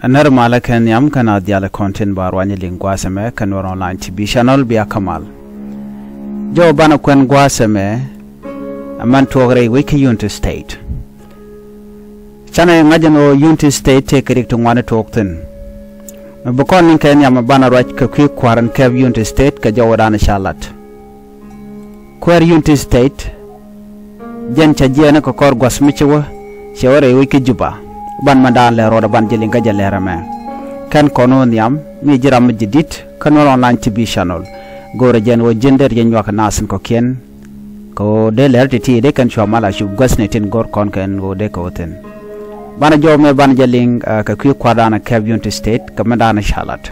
Anar malakan yam kana diala content barwani lingua seme kanwar online TV channel biya kamal. Jo bana kwen gwa seme aman tuogre wiki Unity State. Chana ngajano Unity State take it to one talkten. Bukon in Kenya mabana right ka quick kwaran kev Unity State ka jawadana Charlotte. Kwer Unity State jen chajia ko kor gwas michewa shawara wiki juba. Ban mandan le roda ban jelinga jalera me kan kono niam mi jiram jidit kanol online TV channel gore jen wo gender yen wak nasin ko ken ko de lerti de kan shomala shu gasne tin gor kon ken go de ko ten bana jo me ban jeling ka kwi kwadana kev Unity State ka mandana Charlotte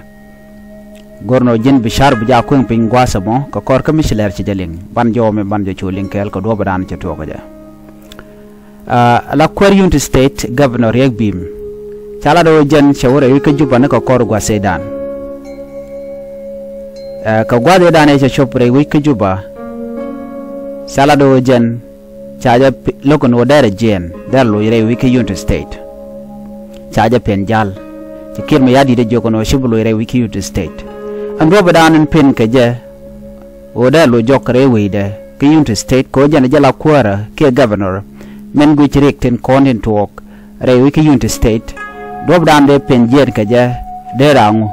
gorno jen bishar buja ko pin gwasa mo ko kor ka misler ci jeling ban jo me ban jo chuling kel ko do badan ci to ko ja la Kwer Unity State Governor Yegbim chala do jen shawara wika juba na ko kor gwa sedan ka gwa de dane che chopre wika juba chala do jen chaja lokon wodare jen dar lo yire wika Unity State chaja penjal tikir me yadi de jokono shibulo yire wika Unity State an roba danen pen ka je wodar lo jokre wide ka Unity State ko jen jala kwara ke governor men gu chirik ten content talk re wiki Unity State dob dan de penjer ka ja de rangu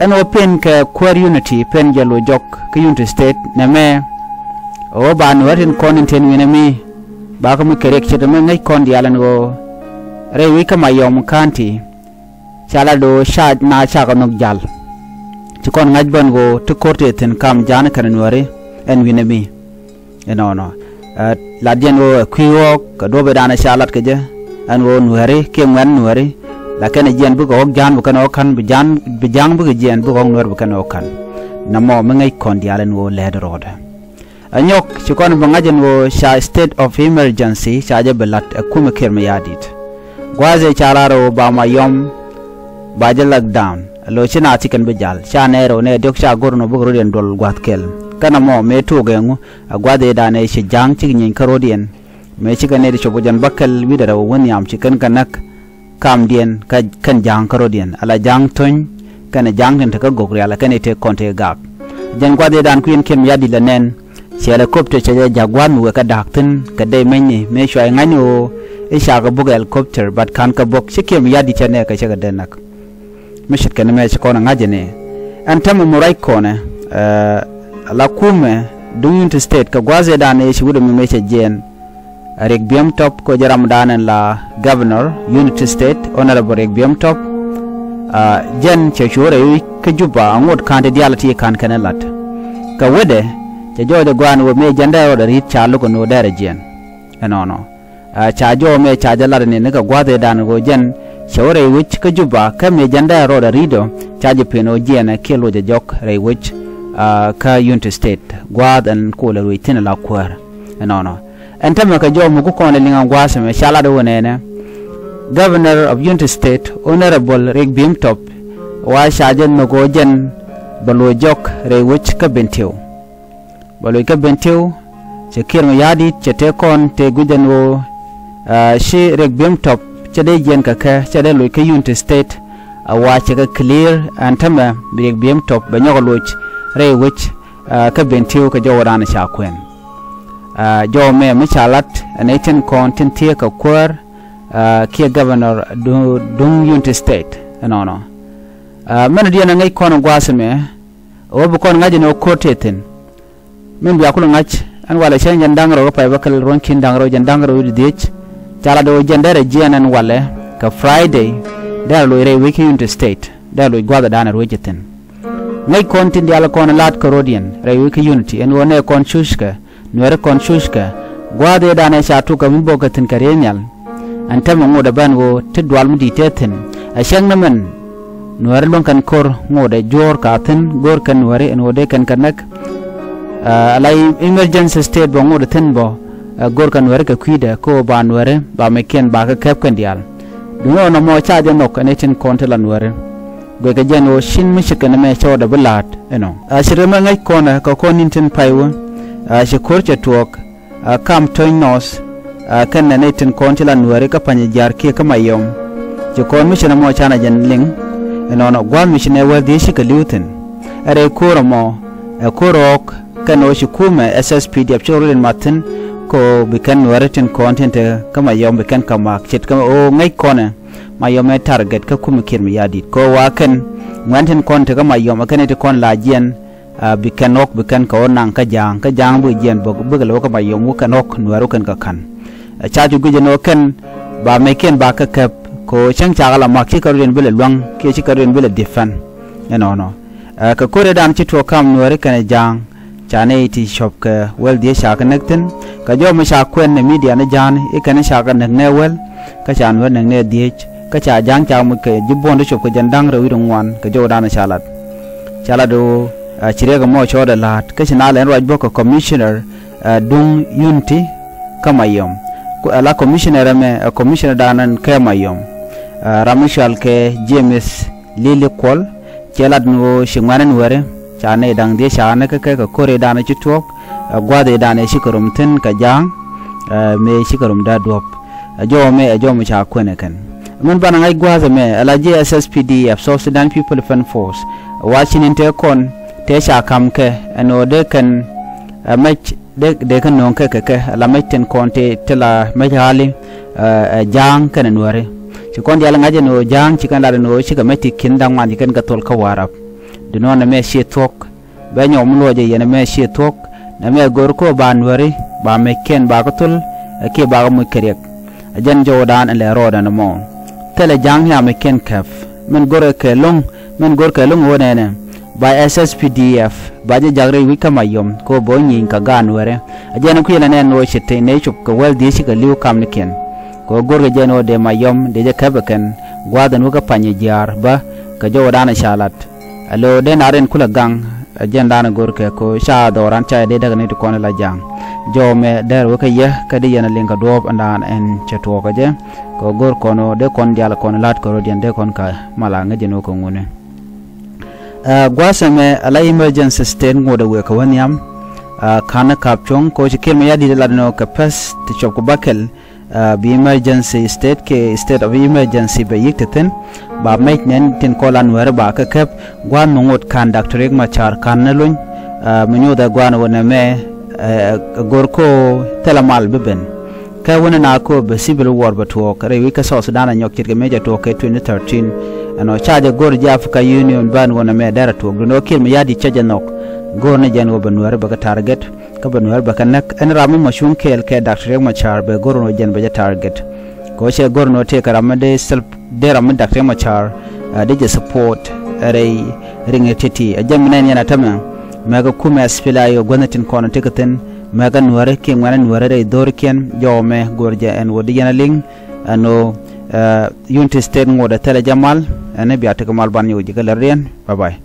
en open ka Kwer Unity pen jalo jok ka Unity State na me o ban watin content ten winami ba ko mi kerek chete me ngai kon dialan go re wika mayom kanti chala do shad na cha ko nok jal ci kon ngaj ban go to korte ten kam jana kan wari en winami no la dien wo kwiwo ka do be dana Charlotte ke je an wo nuare ke ngwan nuare la ken jen bu go jan bu kan o kan bu jang bu jen bu go nuar bu kan o kan namo me ngai kon dialen wo led road anyok ci kon bu ngajen wo sha state of emergency sha je belat kuma kerme yadit gwaze chararo ba ma yom ba je lockdown lo china chicken bu jal sha nero ne dok sha gorno bu roden dol gwat kel kana mo me to gengu agwade dane shi jang ci nyin karodien me ci gane di chobojan bakal widara woni am ci kan kanak kam dien ka kan jang karodien ala jang ton kana jang den ka gogri ala kan te konte gak jen gwade dan kuin kem yadi la nen ci helicopter ci jagwan mu ka dakten ka de menni me shoy ngano e shaga buga helicopter bat kan ka bok ci kem yadi ci ne ka ci ga denak mishit kan me ci kona ngajene antam mu ray kona la kume du Unity State ka gwaze dane shi wudu mi meche jen rek biam top ko jaram danen la Governor Unity State Honorable rek biam top jen che chore ka juba ngot kante dialati kan kanelat ka wede che jode gwan wo me janda ro rit chalu ko no dare jen no cha jo me cha jalar ne ka gwaze dan go jen chore wich ka juba ka me janda ro rido cha je peno jen kelo je jok re wich ka Unity State gwad an ko le witin la kwar no entama ka jo mu ko ne linga gwasa me shala do ne Governor of Unity State Honorable Rick Bimtop wa shajen no go jen balo jok re wich ka bentiu balo ka bentiu che kirma yadi che te kon te gujen wo shi Rick Bimtop che de jen ka che de lo ka Unity State wa che ka clear antama Rick Bimtop ba nyogo loch re wich ka bentiu ka jawrana sha kwen jo me mi Charlotte anaiten content tie ka Kwer ke Governor dung Unity State no men dia na ngai kono gwasme o bu kon ngaje no koteten men biya kulu ngach an wala chen jan dangro pa bakal ronkin dangro jan dangro widich chala do jandere jianan wala ka Friday da lo re wiki Unity State da lo gwada dana rojeten ngai kontin diala kon lat karodian re wiki Unity en wone kon shushka nuere kon shushka gwade dane shatu ka mbogatin karenyal antama ngoda bango tidwal mudi teten ashang naman nuere lon kan kor ngoda jor ka ten gor kan nuere en wode kan kanak alai emergency state bo ngoda ten bo gor kan nuere ka kwida ko ba nuere ba meken ba ka kep kan dial dungo no mo chaje nok anetin kontela nuere gwega jeno shin mishikana me choda bulat ashirema ngai kona ka konintin paiwo she korche tuok kam toy nos kan na netin kontila nuare ka panye jar ke kamayom je kon mission mo chana jan ling eno no gwan mission e wel di shi ka liutin are koro mo korok kano shi kuma SSPDF chorulin matin ko bikan waratin content kama yom bikan kama chet kama o ngai kona ma yom target ka kuma kirmi yadit ko wakan wantin content kama yom akanete kon lajian bikan ok bikan ko nang ka jang bu jen bugalo kama yom wukan ok nuaru kan ka kan chaju gujeno kan ba meken ba ka kap ko chang chagala makchi karun bele luang ke chi karun bele defan no ka kore dan chi to kam nuare kan jang chane ti shop ka wel dia sha ka nakten ka jo ma sha kwen ne media ne jan e kan sha ka nak ne wel ka chan wen ne dia ka cha jang cha mu ke jibon de shop ka jandang ro wirung wan ka jo dan chala do chire ga mo cho da lat ka china len roj bo ka commissioner dung unity kamayom ala commissioner me commissioner danan kamayom ramishal ke James Lily Kol chelad no shingwanan ware chane dang dia chane ka kore dana chitok gwade dana shikarum tin ka jang me shikarum da dop jo me cha kwene kan mun bana ngai gwaza me ala JSSPDF South Sudan People Defense Force watching inte kon te sha kam ke ano de kan match de kan non ke ala maiten konte tela majali jang kan nuare ci kon yalla ngaje no jang ci kan la no ci ga meti kindang man kan gatol ka warab de non na me shi tok be nyom loje yene me shi tok na me gor ko ba nuare ba me ken ba gatol ke ba mu kerek ajan jodan le roda no mo tele jang ya me ken kaf men gor ke long wonene by SSPDF baje jagre wika mayom ko bonyin ka ganware ajana ku yela nen no chete ne chup ko wel di shi ka liu kam niken ko gorga jeno de mayom de je kabakan gwadan wuka panye jar ba ka jo dana shalat alo den aren kula gang ajanda na gorka ko sha doran cha de daga ne to kon la jang jo me der wuka ye ka de yana linga dob andan en cheto ka je ko gor kono de kon jala kon lat ko rodien de kon ka mala nga jeno ko ngune gwasame ala emergency state ngoda we ka wanyam kana kapchong ko chikir me yadi la no kapas ti chop ko bakel bi emergency state ke state of emergency be yikten ba make nen tin kolan wer ba ka kap gwan ngot kan doctor ek machar kan nalun menyo da gwan wona me gorko telamal beben ka wona na ko be civil war ba to kare wi ka so Sudan nyok chirke meja to ke 2013 ano charge gor ja Africa Union ban wona me dara to no kir me yadi chaja nok gor ne jan wo banwar ba ka target ka banwar ba kan nak en ramu mashun kel ke doctor machar be gor no jan ba ja target ko she gor no te karama de self de ram doctor machar de je support ray ringetiti ajamna yana tama maga kuma spila yo gonatin kono tekaten maga nuare ke ngwana nuare ray dorken jome gorja en wodi yana ling ano unity state ngoda tele jamal ene biata kamal ban yo jigal rien bye bye